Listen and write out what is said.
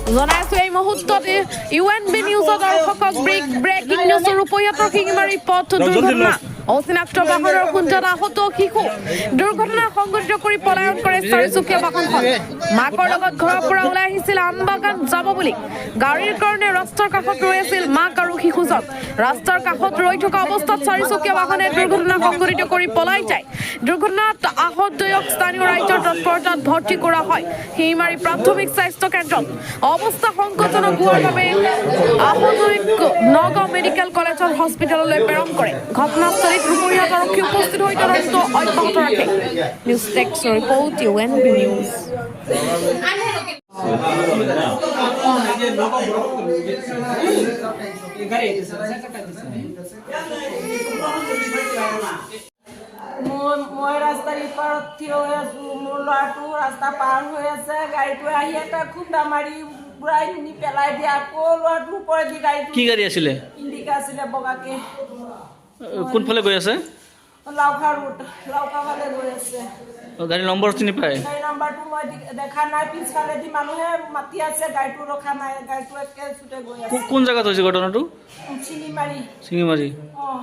জনাইছো এই মুহূৰ্ততে ইউএনবি নিউজৰ দৰ্শকক ব্ৰেকিং নিউজৰ ৰূপয়াতৰ শিঙিমাৰী পথ দুৰ্ঘটনা অচিনাক্ত বাহনৰ খুন্দাত আহত শিশু দুৰ্ঘটনা সংঘটিত কৰি পলায়ন কৰে চাৰিচকীয়া বাহনখন মাকৰ লগত ঘৰৰ পৰা ওলাই আহিছিল আমবাগান যাব বুলি গাড়ীৰ কাৰণে ৰাস্তাৰ কাষত ৰৈ আছিল মাক আৰু শিশুজন ৰাস্তাৰ কাষত ৰৈ থকা অৱস্থাত চাৰিচকীয়া বাহনে দুৰ্ঘটনা সংঘটিত কৰি পলাই যায় দুৰ্ঘটনাত আহত দুয়ক স্থানীয় ৰাইজৰ তৎপৰতাত ভৰ্তি কৰা হয় শিঙিমাৰী প্ৰাথমিক স্বাস্থ্য কেন্দ্ৰত অৱস্থা সংকটজনক হোৱাৰ বাবে আহতক নগাঁও মেডিকেল কলেজ হস্পিটেললৈ প্ৰেৰণ কৰে ঘটনাস্থলীত ৰূপহীয়াত আৰক্ষী উপস্থিত হৈ তদন্ত অব্যাহত ৰাখে নিউজ টেক্স ৰিপৰ্ট ইউএনবি নিউজ মই ৰাস্তাৰ ইপাৰত থিয় হৈ আছো মোৰ ল'ৰাটো ৰাস্তা পাৰ হৈ আছে গাড়ীটোৱে আহি এটা খুন্দা মাৰি বুঢ়াই নি পেলাই দিয়ে আকৌ ল'ৰাটোৰ ওপৰেদি গাড়ীটো কি গাড়ী আছিলে ইণ্ডিকা আছিলে বগাকে কোনফালে গৈ আছে লাউখা ৰোড লাউখা ফালে গৈ আছে গাড়ী নম্বৰ চিনি পায় গাড়ী নম্বৰটো মই দেখা নাই পিছফালেদি মানুহে মাতি আছে গাড়ীটো ৰখা নাই গাড়ীটো একে চুটে গৈ আছে কোন জেগাত হৈছে ঘটনাটো চিঙিমাৰী শিঙিমাৰী অঁ